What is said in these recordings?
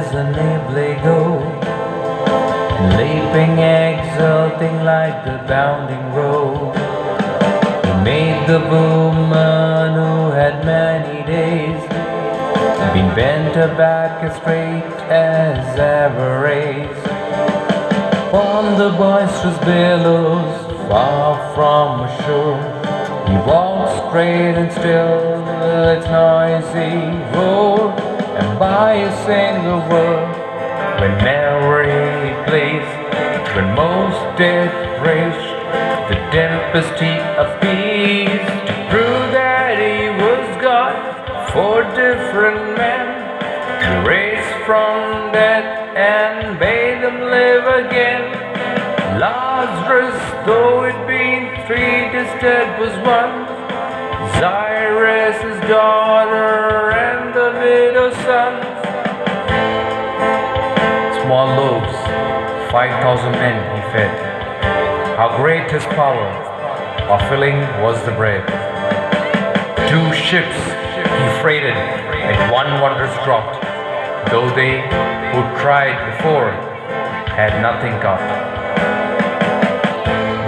as an go, leaping, exulting like the bounding roe. He made the woman who had many days been bent back as straight as ever raised. On the boisterous billows, far from shore, he walked straight and still with its noisy roar, and by a single word, whenever he pleased, when most did rage, the tempesty appeased, to prove that he was God. For different men, he raised from death and made them live again. Lazarus, though it been 3 days dead, was one. Jairus, his daughter, and the widow's son. Small loaves, 5,000 men he fed. How great his power of filling was the bread. 2 ships he freighted at one wondrous draught, though they who tried before had nothing got.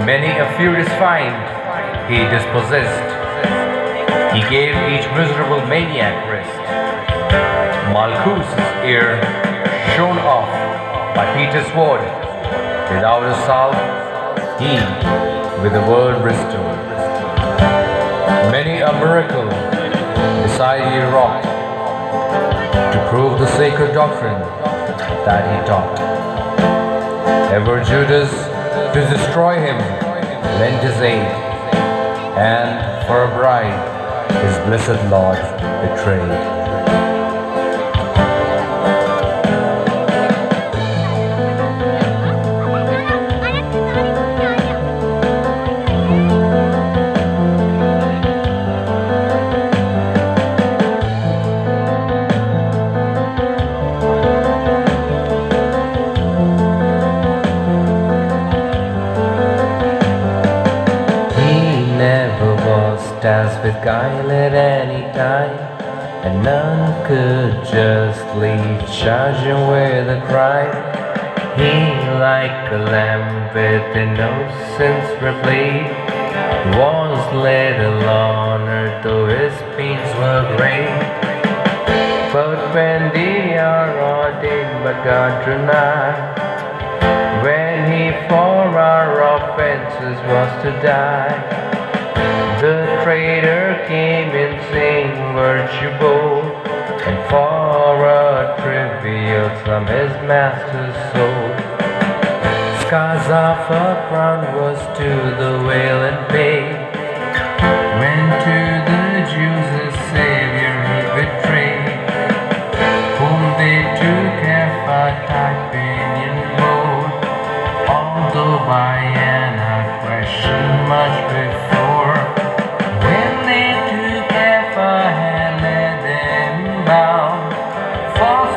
Many a furious find he dispossessed. He gave each miserable maniac rest. Malchus' ear shone off by Peter's sword. Without a salve, he with a word restored. Many a miracle beside he wrought, to prove the sacred doctrine that he taught. Ever Judas, to destroy him, lent his aid, and for a bride his blessed Lord betrayed. As with guile at any time, and none could justly charge him with a crime. He, like a lamb with innocence replete, was little honored though his pains were great. But when the hour ordained by God drew nigh, when he for our offenses was to die, the traitor came in saying virtue bold, and for a trivial sum his master's soul. Scars of a crown was to the wailing paid, when to the Jews his Savior he betrayed, whom they took for Typinian mode, although by an question much before.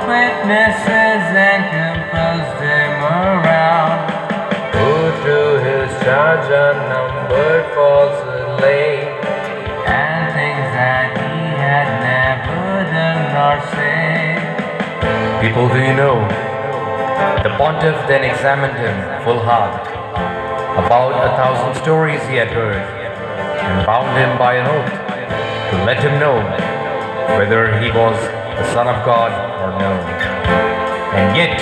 Witnesses and compels them around, who to his charge unnumbered falsehood laid, and things that he had never done nor said. People, do you know? The pontiff then examined him full hard. About 1,000 stories he had heard, and bound him by an oath to let him know whether he was the Son of God or no. And yet,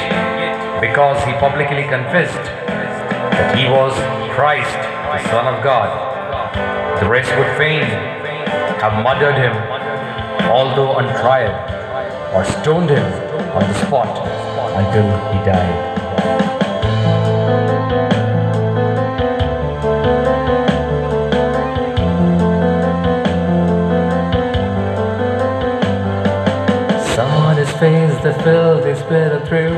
because he publicly confessed that he was Christ, the Son of God, the rest would fain have murdered him, although untried, or stoned him on the spot until he died. Face that filled his spirit through.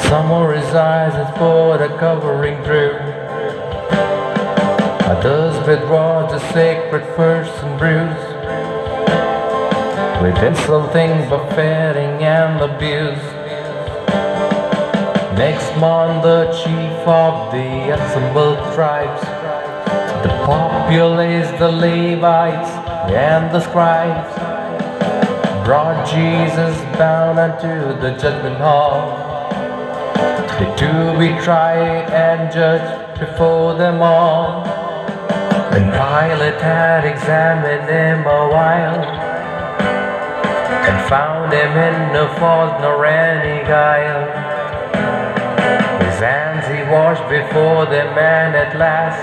Some were his eyes that poured a covering through. Others withdraw the sacred person bruise, with insulting, buffeting, and abuse. Next month the chief of the assembled tribes, the populace, the Levites, and the scribes, brought Jesus bound unto the judgment hall, to be tried and judged before them all. When Pilate had examined him a while, and found him in no fault nor any guile, his hands he washed before the man at last,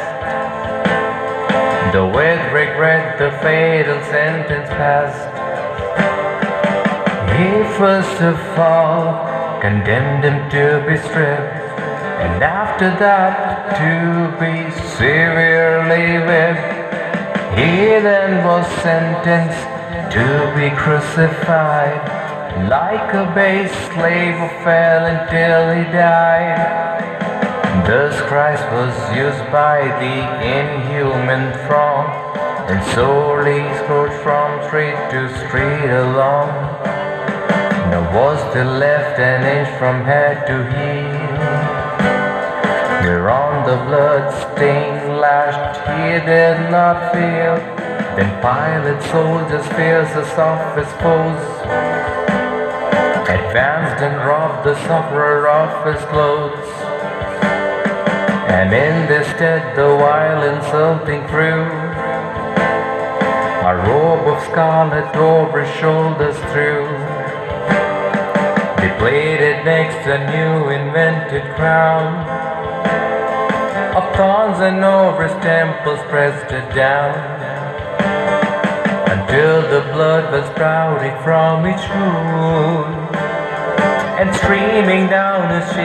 though with regret the fatal sentence passed. He first of all condemned him to be stripped, and after that to be severely whipped. He then was sentenced to be crucified, like a base slave who fell until he died. Thus Christ was used by the inhuman throng, and sorely scourged from street to street along. Nor was there left an inch from head to heel, whereon the blood-stained lashed he did not feel. Then Pilate's soldiers, fiercest of his foes, advanced and robbed the sufferer of his clothes, and in their stead the while insulting crew a robe of scarlet over his shoulders threw. They plaited next a new invented crown of thorns, and over his temples pressed it down, until the blood was sprouting from each wound, and streaming down his cheek.